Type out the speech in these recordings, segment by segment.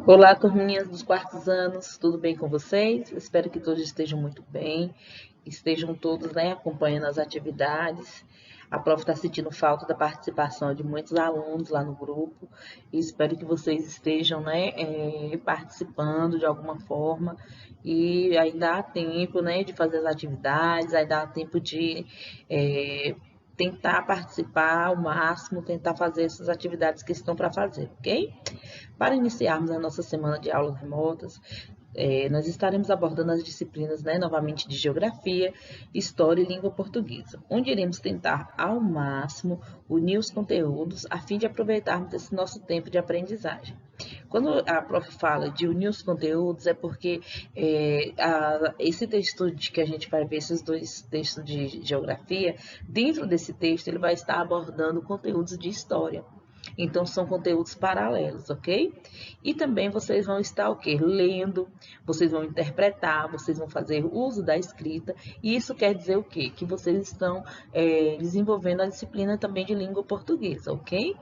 Olá, turminhas dos quartos anos, tudo bem com vocês? Espero que todos estejam muito bem, estejam todos, acompanhando as atividades. A prof está sentindo falta da participação de muitos alunos lá no grupo e espero que vocês estejam, participando de alguma forma e ainda há tempo, de fazer as atividades, ainda há tempo de tentar participar ao máximo, tentar fazer essas atividades que estão para fazer, ok? Para iniciarmos a nossa semana de aulas remotas, nós estaremos abordando as disciplinas, novamente, de Geografia, História e Língua Portuguesa, onde iremos tentar, ao máximo, unir os conteúdos a fim de aproveitarmos esse nosso tempo de aprendizagem. Quando a prof fala de unir os conteúdos, é porque esse texto que a gente vai ver, esses dois textos de geografia, dentro desse texto ele vai estar abordando conteúdos de história. Então, são conteúdos paralelos, ok? E também vocês vão estar o quê? Lendo, vocês vão interpretar, vocês vão fazer uso da escrita. E isso quer dizer o quê? Que vocês estão desenvolvendo a disciplina também de língua portuguesa, ok?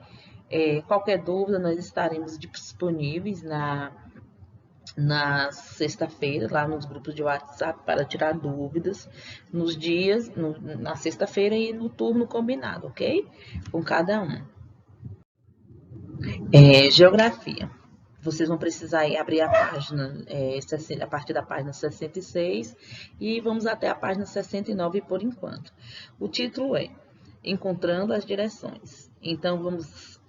Qualquer dúvida, nós estaremos disponíveis na sexta-feira, lá nos grupos de WhatsApp, para tirar dúvidas nos dias, na sexta-feira e no turno combinado, ok? Com cada um. Geografia. Vocês vão precisar aí abrir a página, a partir da página 66 e vamos até a página 69 por enquanto. O título é Encontrando as Direções. Então, vamos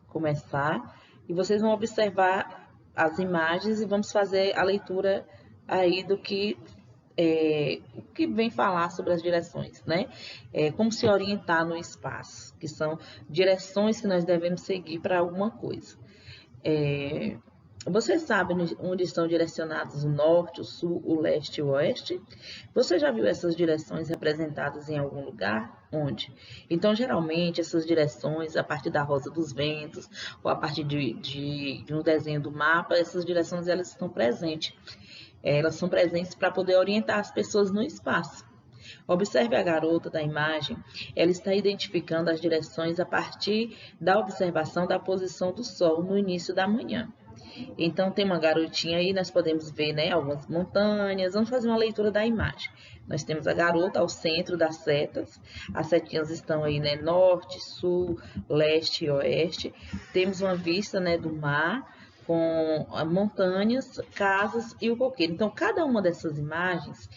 começar e vocês vão observar as imagens e vamos fazer a leitura aí do que o que vem falar sobre as direções, né? Como se orientar no espaço, que são direções que nós devemos seguir para alguma coisa. Você sabe onde estão direcionados o norte, o sul, o leste e o oeste? Você já viu essas direções representadas em algum lugar? Onde? Então, geralmente, essas direções, a partir da rosa dos ventos, ou a partir de um desenho do mapa, essas direções elas estão presentes. Elas são presentes para poder orientar as pessoas no espaço. Observe a garota da imagem, ela está identificando as direções a partir da observação da posição do Sol no início da manhã. Então, tem uma garotinha aí, nós podemos ver, algumas montanhas. Vamos fazer uma leitura da imagem. Nós temos a garota ao centro das setas. As setinhas estão aí, norte, sul, leste e oeste. Temos uma vista, do mar com montanhas, casas e o coqueiro. Então, cada uma dessas imagens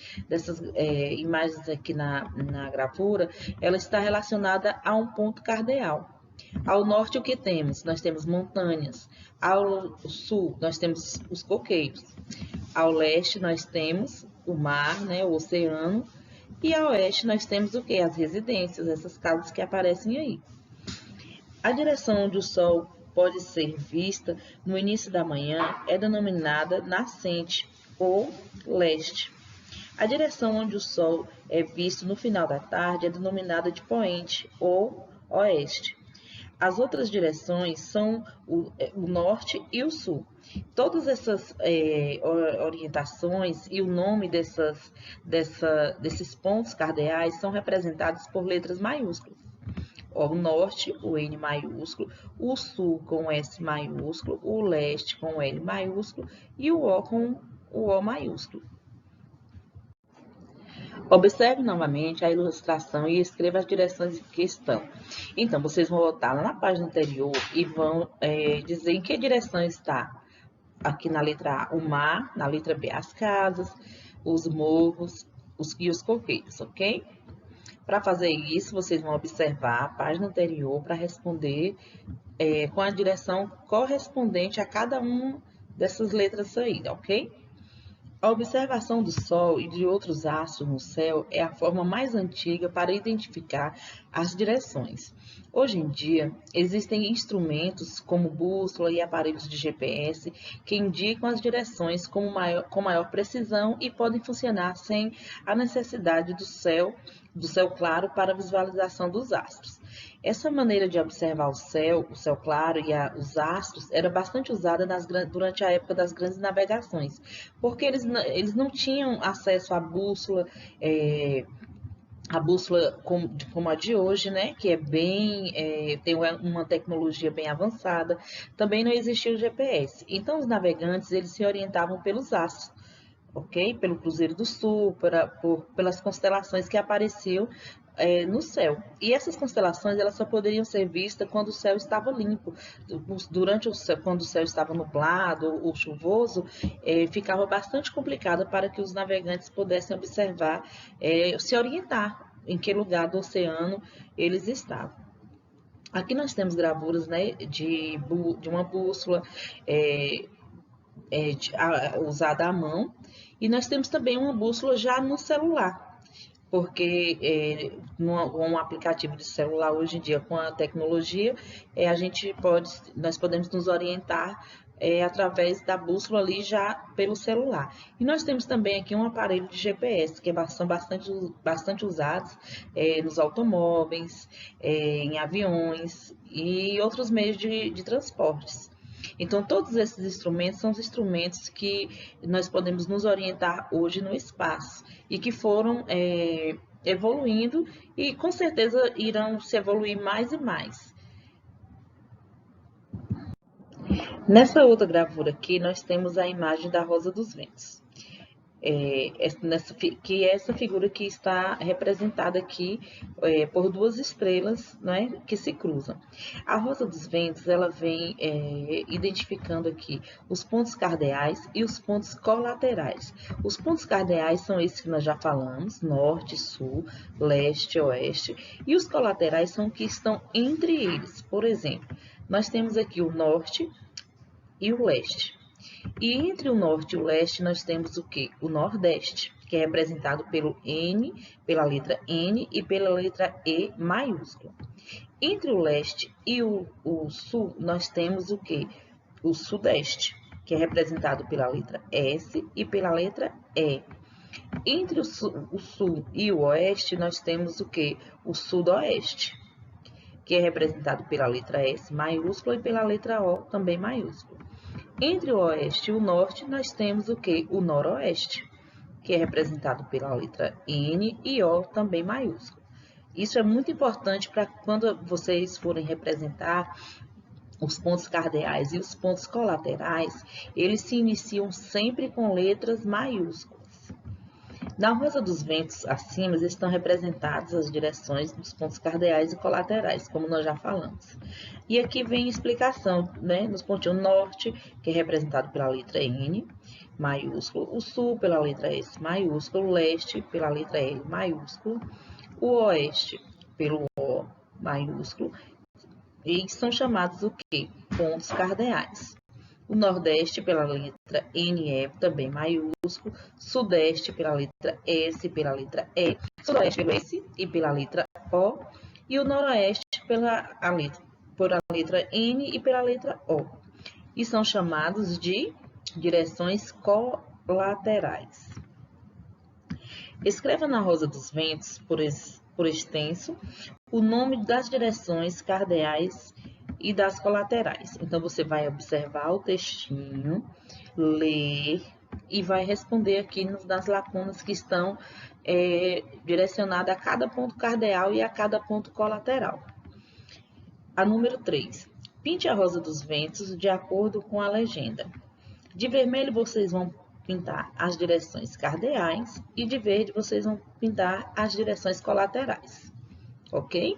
aqui na gravura, ela está relacionada a um ponto cardeal. Ao norte, o que temos? Nós temos montanhas. Ao sul, nós temos os coqueiros. Ao leste, nós temos o mar, o oceano. E ao oeste, nós temos o quê? As residências, essas casas que aparecem aí. A direção onde o sol pode ser vista no início da manhã é denominada nascente ou leste. A direção onde o sol é visto no final da tarde é denominada de poente ou oeste. As outras direções são o norte e o sul. Todas essas orientações e o nome desses pontos cardeais são representados por letras maiúsculas. O norte, o N maiúsculo, o sul com o S maiúsculo, o leste com o L maiúsculo e o O com o O maiúsculo. Observe novamente a ilustração e escreva as direções que estão. Então, vocês vão voltar lá na página anterior e vão dizer em que direção está. Aqui na letra A, o mar, na letra B, as casas, os morros e os coqueiros, ok? Para fazer isso, vocês vão observar a página anterior para responder com a direção correspondente a cada uma dessas letras aí, ok? A observação do Sol e de outros astros no céu é a forma mais antiga para identificar as direções. Hoje em dia, existem instrumentos como bússola e aparelhos de GPS que indicam as direções com maior precisão e podem funcionar sem a necessidade do céu claro para a visualização dos astros. Essa maneira de observar o céu claro e os astros era bastante usada durante a época das grandes navegações, porque eles não tinham acesso à bússola, a bússola como a de hoje, né, que é tem uma tecnologia bem avançada, também não existia o GPS. Então, os navegantes, eles se orientavam pelos astros, ok? Pelo Cruzeiro do Sul, pelas constelações que apareciam no céu. E essas constelações, elas só poderiam ser vistas quando o céu estava limpo. Quando o céu estava nublado ou chuvoso, ficava bastante complicado para que os navegantes pudessem observar, se orientar em que lugar do oceano eles estavam. Aqui nós temos gravuras, né, de uma bússola usada à mão, e nós temos também uma bússola já no celular, porque com um aplicativo de celular hoje em dia, com a tecnologia, nós podemos nos orientar através da bússola ali já pelo celular. E nós temos também aqui um aparelho de GPS, que são bastante usados nos automóveis, em aviões e outros meios de transportes. Então, todos esses instrumentos são os instrumentos que nós podemos nos orientar hoje no espaço e que foram evoluindo e com certeza irão se evoluir mais e mais. Nessa outra gravura aqui, nós temos a imagem da Rosa dos Ventos. Essa figura que está representada aqui por duas estrelas, né, que se cruzam. A Rosa dos Ventos, ela vem identificando aqui os pontos cardeais e os pontos colaterais. Os pontos cardeais são esses que nós já falamos, norte, sul, leste, oeste, e os colaterais são os que estão entre eles. Por exemplo, nós temos aqui o norte e o leste. E entre o norte e o leste, nós temos o quê? O nordeste, que é representado pela letra N e pela letra E maiúscula. Entre o leste e o sul, nós temos o quê? O sudeste, que é representado pela letra S e pela letra E. Entre o sul e o oeste, nós temos o quê? O sudoeste, que é representado pela letra S maiúscula e pela letra O também maiúscula. Entre o oeste e o norte, nós temos o que? O noroeste, que é representado pela letra N e O também maiúsculo. Isso é muito importante para quando vocês forem representar os pontos cardeais e os pontos colaterais, eles se iniciam sempre com letras maiúsculas. Na Rosa dos Ventos, acima, estão representadas as direções dos pontos cardeais e colaterais, como nós já falamos. E aqui vem a explicação, né? Nos pontinhos norte, que é representado pela letra N, maiúsculo, o sul pela letra S maiúsculo, o leste pela letra L maiúsculo, o oeste pelo O maiúsculo, e são chamados o quê? Pontos cardeais. O nordeste pela letra NE, também maiúsculo, sudeste pela letra S, pela letra E, sudoeste pelo S e pela letra O, e o noroeste por a letra N e pela letra O. E são chamados de direções colaterais. Escreva na Rosa dos Ventos, por extenso, o nome das direções cardeais e das colaterais. Então, você vai observar o textinho, ler e vai responder aqui nas lacunas que estão direcionadas a cada ponto cardeal e a cada ponto colateral. A número 3. Pinte a Rosa dos Ventos de acordo com a legenda. De vermelho, vocês vão pintar as direções cardeais e de verde, vocês vão pintar as direções colaterais. Ok?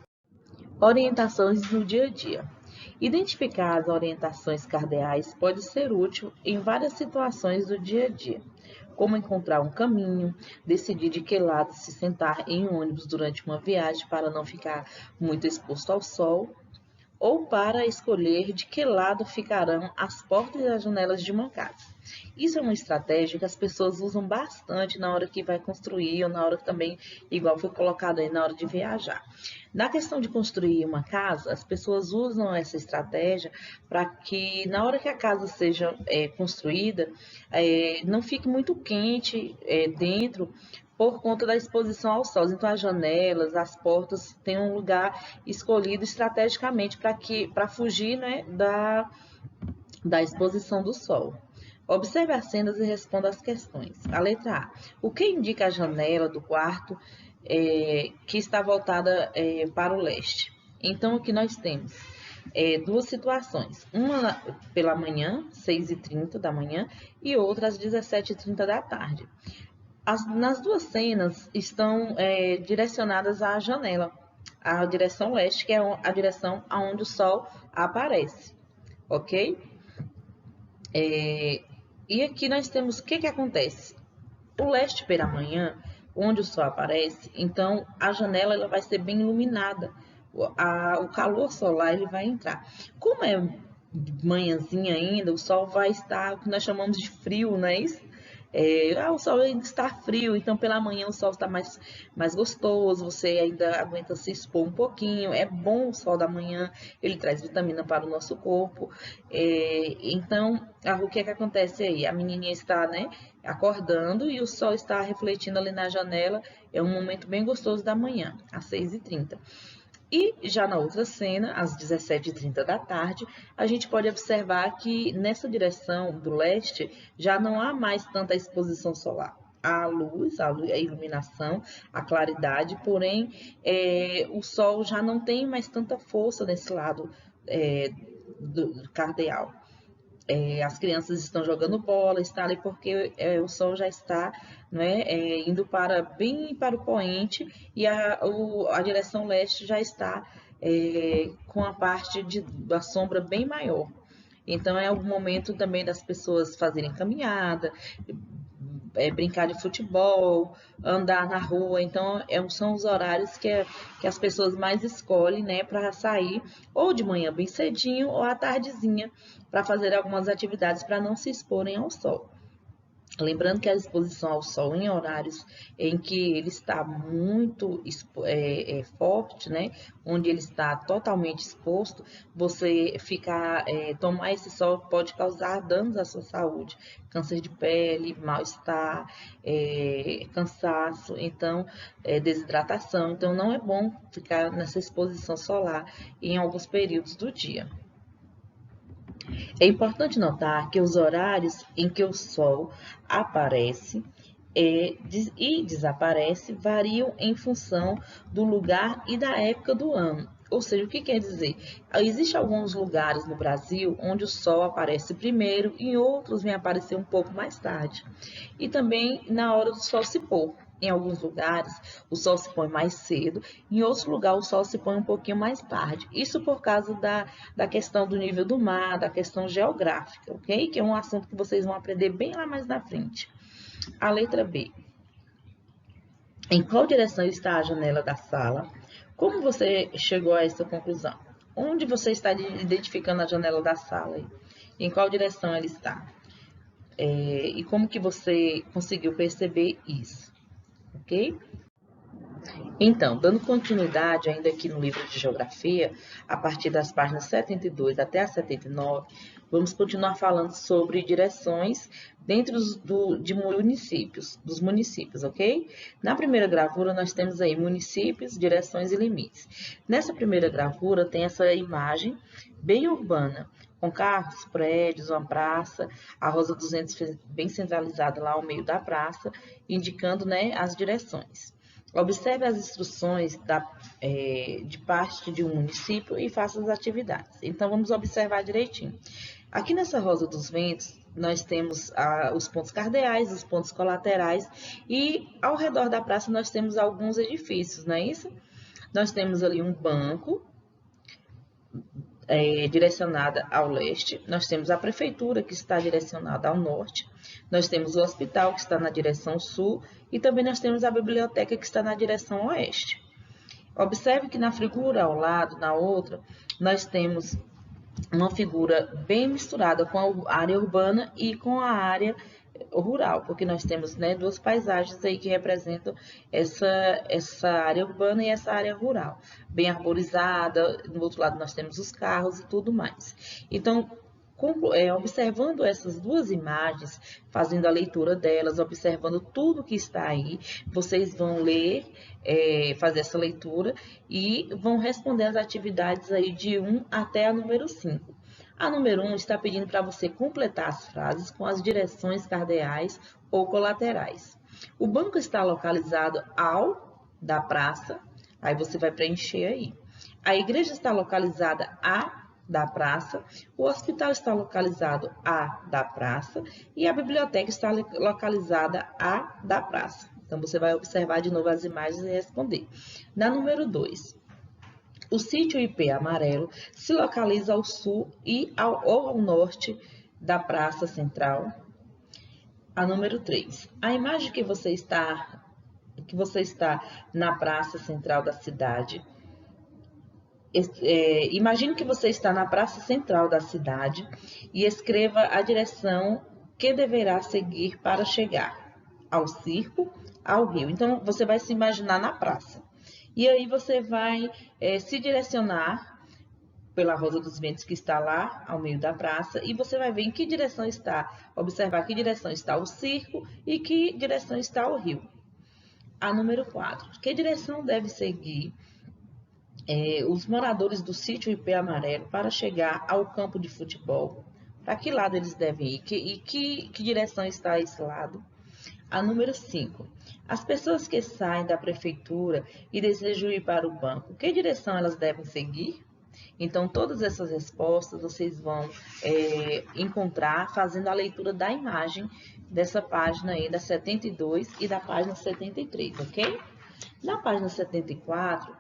Orientações no dia a dia. Identificar as orientações cardeais pode ser útil em várias situações do dia a dia, como encontrar um caminho, decidir de que lado se sentar em um ônibus durante uma viagem para não ficar muito exposto ao sol, ou para escolher de que lado ficarão as portas e as janelas de uma casa. Isso é uma estratégia que as pessoas usam bastante na hora que vai construir ou na hora que também, igual foi colocado aí, na hora de viajar. Na questão de construir uma casa, as pessoas usam essa estratégia para que na hora que a casa seja construída, não fique muito quente dentro, por conta da exposição ao sol. Então, as janelas, as portas têm um lugar escolhido estrategicamente para fugir, né, da exposição do sol. Observe as cenas e responda as questões. A letra A. O que indica a janela do quarto que está voltada para o leste. Então, aqui nós temos duas situações, uma pela manhã, 6h30 da manhã, e outra às 17h30 da tarde. Nas duas cenas estão direcionadas à janela, à direção leste, que é a direção aonde o sol aparece, ok? E aqui nós temos o que acontece? O leste pela manhã, onde o sol aparece, então a janela ela vai ser bem iluminada, o calor solar ele vai entrar. Como é manhãzinha ainda, o sol vai estar o que nós chamamos de frio, não é isso? O sol ainda está frio, então pela manhã o sol está mais gostoso, você ainda aguenta se expor um pouquinho. É bom o sol da manhã, ele traz vitamina para o nosso corpo. Então, o que acontece aí? A menininha está, né, acordando e o sol está refletindo ali na janela. É um momento bem gostoso da manhã, às 6h30. E já na outra cena, às 17h30 da tarde, a gente pode observar que nessa direção do leste já não há mais tanta exposição solar. Há a iluminação, a claridade, porém o sol já não tem mais tanta força nesse lado do cardeal. As crianças estão jogando bola, está ali porque o sol já está, né, indo bem para o poente e a direção leste já está com a parte da sombra bem maior. Então é o momento também das pessoas fazerem caminhada, brincar de futebol, andar na rua. Então são os horários que as pessoas mais escolhem, né, para sair ou de manhã bem cedinho ou à tardezinha para fazer algumas atividades para não se exporem ao sol. Lembrando que a exposição ao sol em horários em que ele está muito forte, né, onde ele está totalmente exposto, você tomar esse sol pode causar danos à sua saúde, câncer de pele, mal-estar, cansaço, então desidratação. Então não é bom ficar nessa exposição solar em alguns períodos do dia. É importante notar que os horários em que o Sol aparece e desaparece variam em função do lugar e da época do ano. Ou seja, o que quer dizer? Existem alguns lugares no Brasil onde o Sol aparece primeiro e outros vêm aparecer um pouco mais tarde. E também na hora do Sol se pôr. Em alguns lugares, o sol se põe mais cedo, em outros lugares, o sol se põe um pouquinho mais tarde. Isso por causa da questão do nível do mar, da questão geográfica, ok? Que é um assunto que vocês vão aprender bem lá mais na frente. A letra B. Em qual direção está a janela da sala? Como você chegou a essa conclusão? Onde você está identificando a janela da sala? Em qual direção ela está? E como que você conseguiu perceber isso? Ok? Então, dando continuidade ainda aqui no livro de Geografia, a partir das páginas 72 até a 79, vamos continuar falando sobre direções dentro dos municípios, ok? Na primeira gravura nós temos aí municípios, direções e limites. Nessa primeira gravura tem essa imagem bem urbana, com carros, prédios, uma praça, a Rosa 200 bem centralizada lá ao meio da praça, indicando, né, as direções. Observe as instruções de parte de um município e faça as atividades. Então, vamos observar direitinho. Aqui nessa Rosa dos Ventos, nós temos os pontos cardeais, os pontos colaterais e ao redor da praça nós temos alguns edifícios, não é isso? Nós temos ali um banco direcionada ao leste, nós temos a prefeitura que está direcionada ao norte, nós temos o hospital que está na direção sul e também nós temos a biblioteca que está na direção oeste. Observe que na figura ao lado, na outra, nós temos uma figura bem misturada com a área urbana e com a área rural, porque nós temos, né, duas paisagens aí que representam essa área urbana e essa área rural, bem arborizada. No outro lado nós temos os carros e tudo mais. Então, observando essas duas imagens, fazendo a leitura delas, observando tudo que está aí, vocês vão ler, fazer essa leitura e vão responder as atividades aí de 1 até a número 5. A número 1 está pedindo para você completar as frases com as direções cardeais ou colaterais. O banco está localizado ao da praça, aí você vai preencher aí. A igreja está localizada a da praça, o hospital está localizado a da praça e a biblioteca está localizada a da praça. Então, você vai observar de novo as imagens e responder. Na número 2, o sítio IP amarelo se localiza ao sul ou ao norte da praça central. A número 3, a imagem que você está na praça central da cidade. Imagine que você está na praça central da cidade e escreva a direção que deverá seguir para chegar ao circo, ao rio. Então, você vai se imaginar na praça. E aí você vai se direcionar pela Rosa dos Ventos que está lá ao meio da praça e você vai ver em que direção está, observar que direção está o circo e que direção está o rio. A número 4, que direção deve seguir os moradores do sítio IP Amarelo para chegar ao campo de futebol? Para que lado eles devem ir? E que direção está esse lado? A número 5, as pessoas que saem da prefeitura e desejam ir para o banco, que direção elas devem seguir? Então, todas essas respostas vocês vão encontrar fazendo a leitura da imagem dessa página aí, da 72 e da página 73, ok? Na página 74,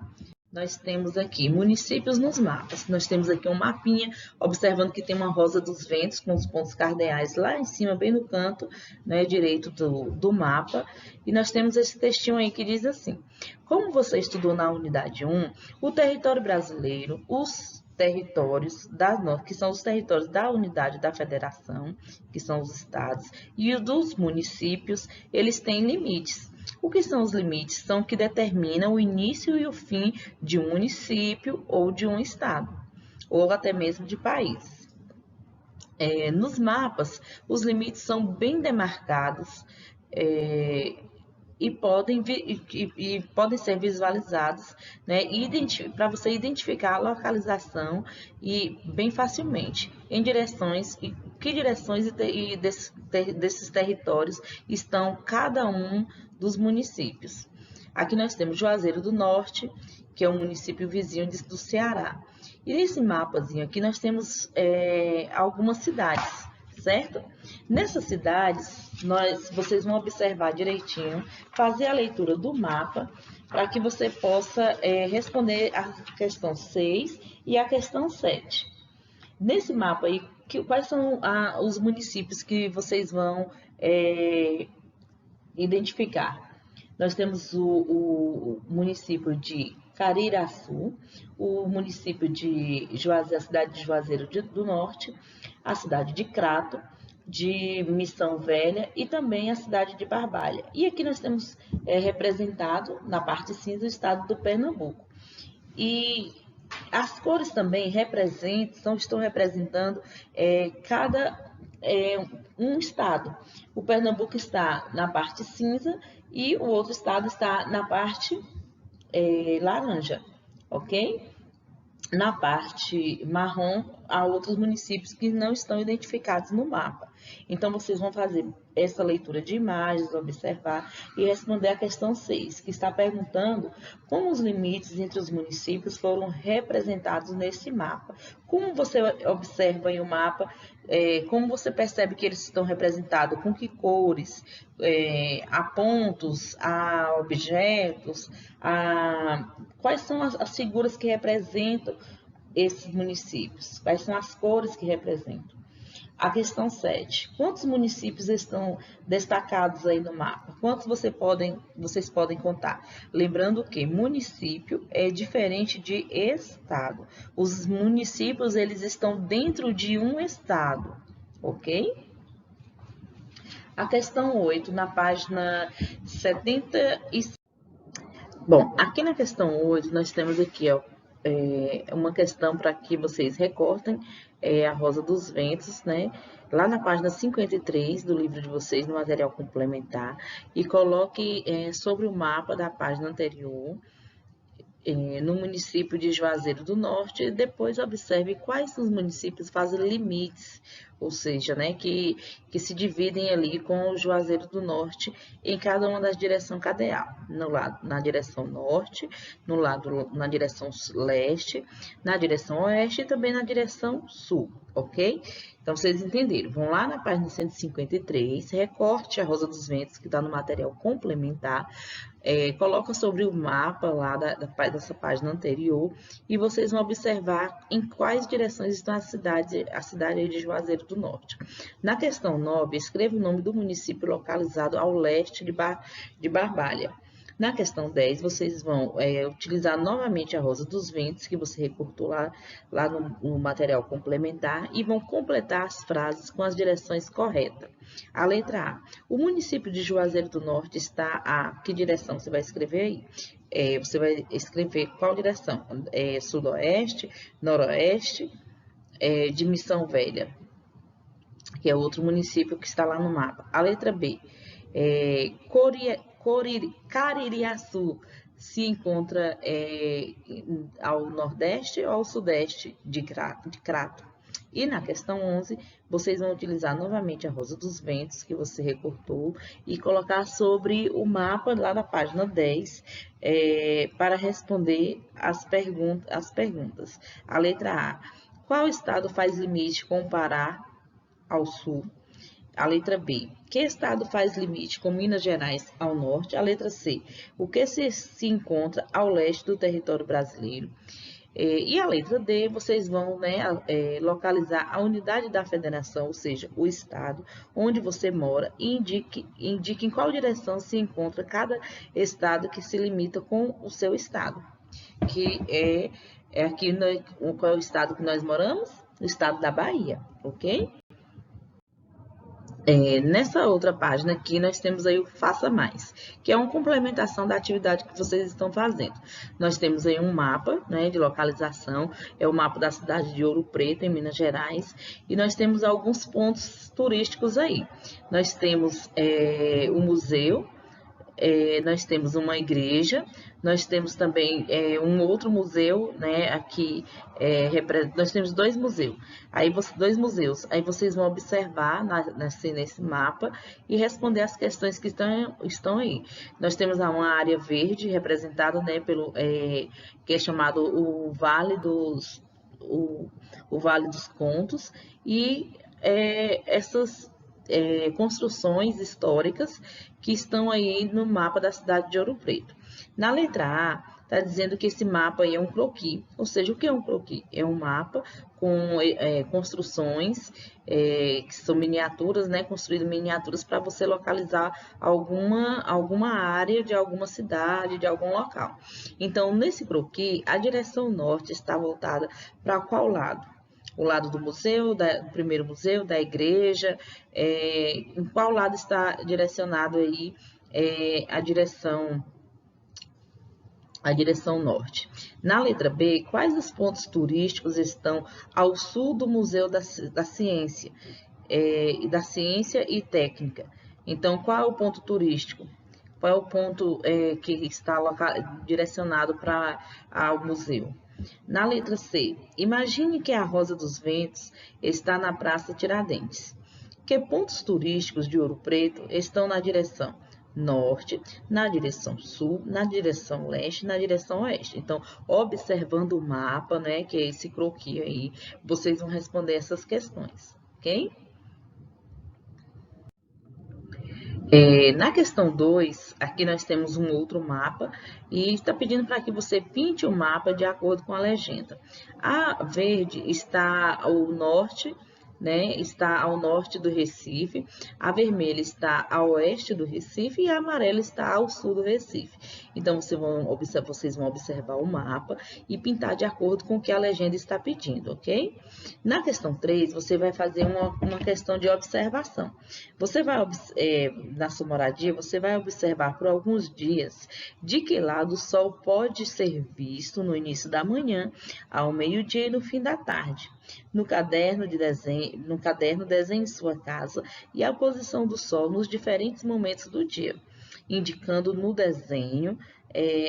nós temos aqui municípios nos mapas. Nós temos aqui um mapinha, observando que tem uma Rosa dos Ventos com os pontos cardeais lá em cima, bem no canto, né, direito do mapa. E nós temos esse textinho aí que diz assim: como você estudou na unidade 1, o território brasileiro, os territórios que são os territórios da unidade da federação, que são os estados, e os dos municípios, eles têm limites. O que são os limites? São que determinam o início e o fim de um município ou de um estado, ou até mesmo de país. Nos mapas, os limites são bem demarcados e podem ser visualizados, né, para você identificar a localização e bem facilmente em direções e que direções desses territórios estão cada um dos municípios. Aqui nós temos Juazeiro do Norte, que é um município vizinho do Ceará. E nesse mapazinho aqui nós temos algumas cidades, certo? Nessas cidades, vocês vão observar direitinho, fazer a leitura do mapa, para que você possa responder a questão 6 e a questão 7. Nesse mapa aí, quais são os municípios que vocês vão identificar? Nós temos o município de Cariraçu, o município de Juazeiro, a cidade de Juazeiro do Norte, a cidade de Crato, de Missão Velha e também a cidade de Barbalha. E aqui nós temos representado na parte cinza o estado do Pernambuco. E as cores também estão representando um estado. O Pernambuco está na parte cinza e o outro estado está na parte laranja, ok? Na parte marrom, há outros municípios que não estão identificados no mapa. Então, vocês vão fazer essa leitura de imagens, observar e responder a questão 6, que está perguntando como os limites entre os municípios foram representados nesse mapa. Como você observa em o mapa, como você percebe que eles estão representados, com que cores, a pontos, a objetos, quais são as figuras que representam esses municípios, quais são as cores que representam. A questão 7. Quantos municípios estão destacados aí no mapa? Quantos vocês podem contar? Lembrando que município é diferente de estado. Os municípios, eles estão dentro de um estado, ok? A questão 8, na página 75. Bom, aqui na questão 8, nós temos aqui, uma questão para que vocês recortem a Rosa dos Ventos, né? Lá na página 53 do livro de vocês, no material complementar, e coloque sobre o mapa da página anterior, no município de Juazeiro do Norte, e depois observe quais os municípios fazem limites ou seja, né, que se dividem ali com o Juazeiro do Norte em cada uma das direções cadeal, na direção norte, na direção leste, na direção oeste e também na direção sul, ok? Então, vocês entenderam. Vão lá na página 153, recorte a Rosa dos Ventos, que está no material complementar, coloca sobre o mapa lá dessa página anterior e vocês vão observar em quais direções estão a cidade de Juazeiro do Norte. Na questão 9, escreva o nome do município localizado ao leste de Barbalha. Na questão 10, vocês vão utilizar novamente a Rosa dos Ventos, que você recortou lá no material complementar, e vão completar as frases com as direções corretas. A letra A. O município de Juazeiro do Norte está a que direção? Você vai escrever aí. Você vai escrever qual direção? Sudoeste, noroeste, de Missão Velha, que é outro município que está lá no mapa. A letra B. Caririaçu se encontra ao nordeste ou ao sudeste de Crato. E na questão 11, vocês vão utilizar novamente a Rosa dos Ventos, que você recortou, e colocar sobre o mapa lá na página 10, para responder as perguntas. A letra A. Qual estado faz limite com o Pará ao sul? A letra B. Que estado faz limite com Minas Gerais ao norte? A letra C. O que se encontra ao leste do território brasileiro? E a letra D, vocês vão localizar a unidade da federação, ou seja, o estado onde você mora, e indique em qual direção se encontra cada estado que se limita com o seu estado. Que é aqui, qual é o estado que nós moramos? O estado da Bahia, ok? Nessa outra página aqui, nós temos aí o Faça Mais, que é uma complementação da atividade que vocês estão fazendo. Nós temos aí um mapa, né, de localização, é o mapa da cidade de Ouro Preto, em Minas Gerais, e nós temos alguns pontos turísticos aí. Nós temos o museu, nós temos uma igreja, nós temos também um outro museu, né, aqui, nós temos dois museus, aí vocês vão observar nesse mapa e responder as questões que estão aí. Nós temos uma área verde representada, né, que é chamado o Vale dos Contos, e essas construções históricas que estão aí no mapa da cidade de Ouro Preto. Na letra A, está dizendo que esse mapa aí é um croquis, ou seja, o que é um croquis? É um mapa com construções que são miniaturas, né, construídas miniaturas para você localizar alguma área de alguma cidade, de algum local. Então, nesse croquis, a direção norte está voltada para qual lado? O lado do museu, do primeiro museu, da igreja, em qual lado está direcionado aí a direção norte. Na letra B, quais os pontos turísticos estão ao sul do Museu da Ciência, da Ciência e Técnica? Então, qual é o ponto turístico? Qual é o ponto que está direcionado ao museu? Na letra C, imagine que a Rosa dos Ventos está na Praça Tiradentes. Que pontos turísticos de Ouro Preto estão na direção norte, na direção sul, na direção leste, na direção oeste? Então, observando o mapa, né, que é esse croquis aí, vocês vão responder essas questões, ok? Na questão 2, aqui nós temos um outro mapa e está pedindo para que você pinte o mapa de acordo com a legenda. A verde está ao norte, né, está ao norte do Recife, a vermelha está ao oeste do Recife e a amarela está ao sul do Recife. Então, vocês vão observar o mapa e pintar de acordo com o que a legenda está pedindo, ok? Na questão 3, você vai fazer uma questão de observação. Você vai, na sua moradia, você vai observar por alguns dias de que lado o sol pode ser visto no início da manhã, ao meio-dia e no fim da tarde. No caderno, desenhe sua casa e a posição do sol nos diferentes momentos do dia, indicando no desenho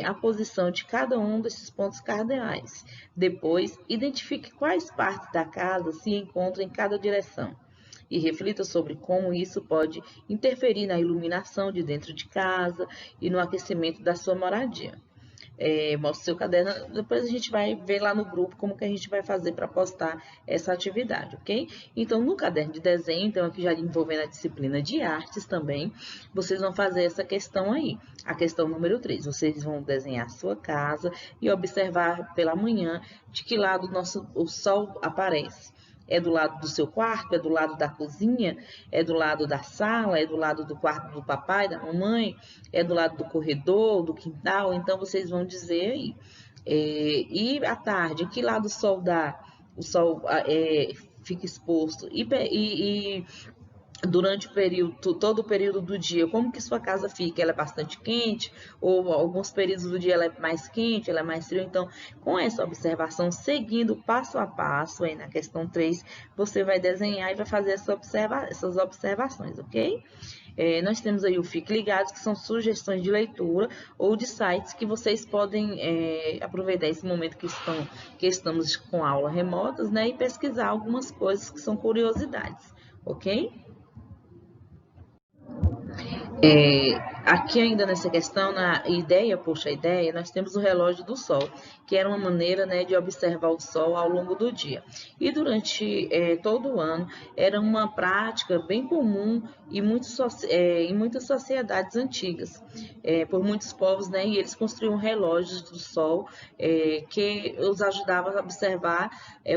a posição de cada um desses pontos cardeais. Depois, identifique quais partes da casa se encontram em cada direção. e reflita sobre como isso pode interferir na iluminação de dentro de casa e no aquecimento da sua moradia. Mostre seu caderno, depois a gente vai ver lá no grupo como que a gente vai fazer para postar essa atividade, ok? Então, no caderno de desenho, então aqui já envolvendo a disciplina de artes também, vocês vão fazer essa questão aí, a questão número 3. Vocês vão desenhar a sua casa e observar pela manhã de que lado o sol aparece. É do lado do seu quarto, é do lado da cozinha, é do lado da sala, é do lado do quarto do papai, da mamãe, é do lado do corredor, do quintal. Então, vocês vão dizer aí. E à tarde, que lado o sol dá? O sol fica exposto. E durante o período, todo o período do dia, como que sua casa fica? Ela é bastante quente, ou alguns períodos do dia ela é mais quente, ela é mais fria. Então, com essa observação, seguindo passo a passo, aí na questão 3, você vai desenhar e vai fazer essas observações, ok? Nós temos aí o Fique Ligados, que são sugestões de leitura ou de sites que vocês podem aproveitar esse momento que estamos com aula remotas, né, e pesquisar algumas coisas que são curiosidades, ok? Aqui ainda nessa questão, na ideia, nós temos o relógio do sol, que era uma maneira, né, de observar o sol ao longo do dia. E durante todo o ano, era uma prática bem comum em muitas sociedades antigas, por muitos povos, né, e eles construíam relógios do sol que os ajudavam a observar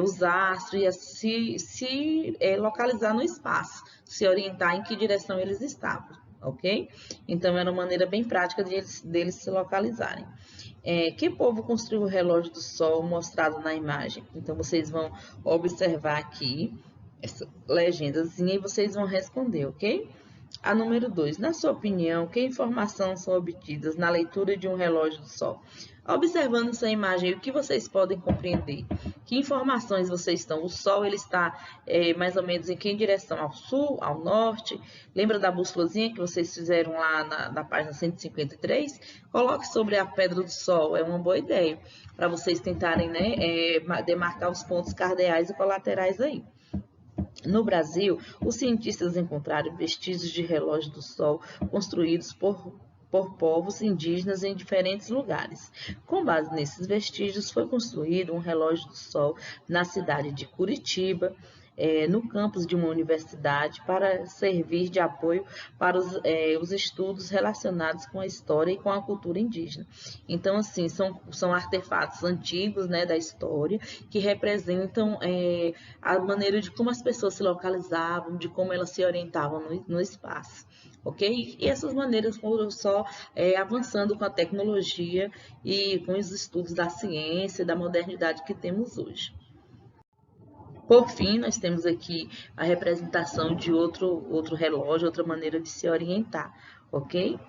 os astros e a se localizar no espaço, se orientar em que direção eles estavam. Ok? Então, era uma maneira bem prática deles se localizarem. Que povo construiu o relógio do sol mostrado na imagem? Então, vocês vão observar aqui essa legendazinha e vocês vão responder, ok? A número 2. Na sua opinião, que informações são obtidas na leitura de um relógio do sol? Observando essa imagem, o que vocês podem compreender? Que informações vocês estão? O sol ele está mais ou menos em que direção? Ao sul, ao norte? Lembra da bússolazinha que vocês fizeram lá na página 153? Coloque sobre a pedra do sol, é uma boa ideia para vocês tentarem, né, demarcar os pontos cardeais e colaterais aí. No Brasil, os cientistas encontraram vestígios de relógio do sol construídos por povos indígenas em diferentes lugares. Com base nesses vestígios, foi construído um relógio do sol na cidade de Curitiba, no campus de uma universidade, para servir de apoio para os estudos relacionados com a história e com a cultura indígena. Então, assim, são artefatos antigos, né, da história, que representam a maneira de como as pessoas se localizavam, de como elas se orientavam no espaço. Ok? E essas maneiras foram só avançando com a tecnologia e com os estudos da ciência e da modernidade que temos hoje. Por fim, nós temos aqui a representação de outro relógio, outra maneira de se orientar, ok?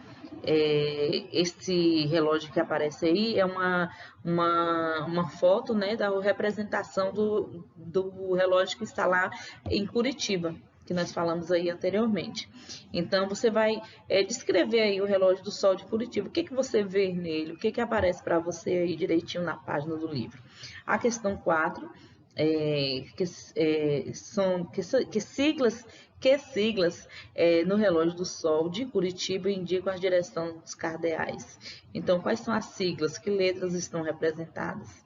Esse relógio que aparece aí é uma foto, né, da representação do relógio que está lá em Curitiba, que nós falamos aí anteriormente. Então, você vai descrever aí o relógio do sol de Curitiba. O que você vê nele? O que aparece para você aí direitinho na página do livro? A questão 4, que siglas no relógio do sol de Curitiba indicam a direção dos cardeais. Então, quais são as siglas? Que letras estão representadas?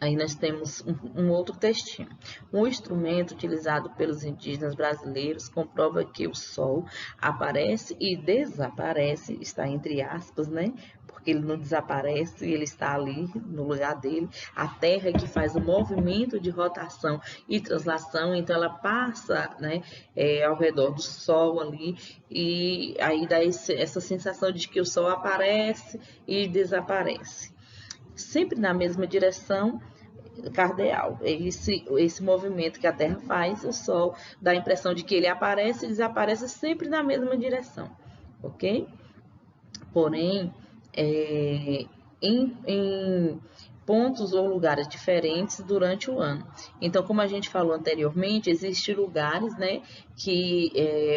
Aí nós temos um outro textinho. Um instrumento utilizado pelos indígenas brasileiros comprova que o sol aparece e desaparece, está entre aspas, né? Porque ele não desaparece, ele está ali no lugar dele. A Terra que faz o movimento de rotação e translação, então ela passa, né, ao redor do Sol ali, e aí dá essa sensação de que o Sol aparece e desaparece. Sempre na mesma direção cardeal. Esse movimento que a Terra faz, o Sol dá a impressão de que ele aparece e desaparece sempre na mesma direção, ok? Porém, em pontos ou lugares diferentes durante o ano. Então, como a gente falou anteriormente, existem lugares, né, que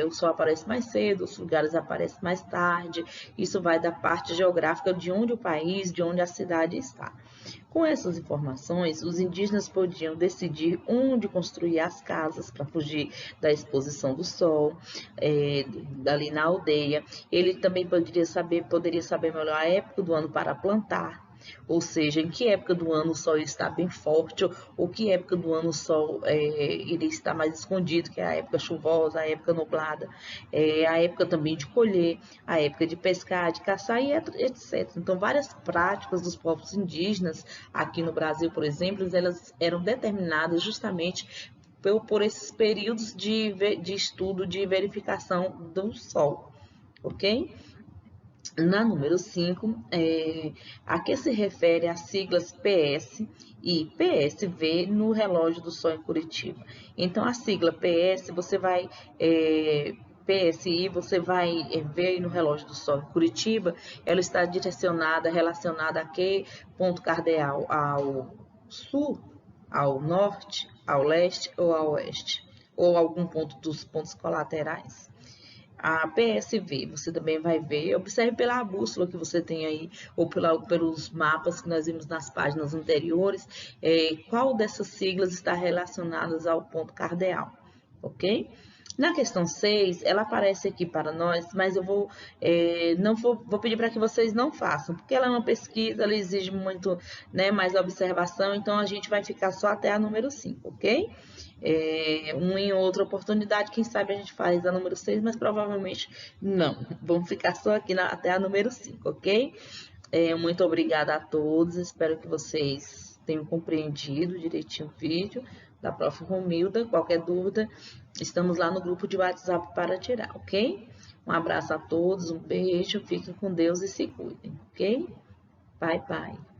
o sol aparece mais cedo, os lugares aparecem mais tarde. Isso vai da parte geográfica de onde o país, de onde a cidade está. Com essas informações, os indígenas podiam decidir onde construir as casas para fugir da exposição do sol, ali na aldeia. Ele também poderia saber melhor a época do ano para plantar, ou seja, em que época do ano o sol está bem forte, ou que época do ano o sol iria estar mais escondido, que é a época chuvosa, a época nublada, a época também de colher, a época de pescar, de caçar e etc. Então, várias práticas dos povos indígenas aqui no Brasil, por exemplo, elas eram determinadas justamente por esses períodos de estudo, de verificação do sol, ok? Na número 5, a que se refere às siglas PS e PSV no relógio do sol em Curitiba. Então, a sigla PS, PSI, você vai ver aí no relógio do sol em Curitiba, ela está relacionada a que ponto cardeal? Ao sul, ao norte, ao leste ou ao oeste? Ou algum ponto dos pontos colaterais? A PSV, você também vai ver, observe pela bússola que você tem aí, ou pelos mapas que nós vimos nas páginas anteriores, qual dessas siglas está relacionadas ao ponto cardeal, ok? Na questão 6, ela aparece aqui para nós, mas eu vou pedir para que vocês não façam, porque ela é uma pesquisa, ela exige muito, né, mais observação, então a gente vai ficar só até a número 5, ok? Uma em outra oportunidade, quem sabe a gente faz a número 6, mas provavelmente não. Vamos ficar só aqui até a número 5, ok? Muito obrigada a todos, espero que vocês tenham compreendido direitinho o vídeo da Prof. Romilda. Qualquer dúvida, estamos lá no grupo de WhatsApp para tirar, ok? Um abraço a todos, um beijo, fiquem com Deus e se cuidem, ok? Bye, bye.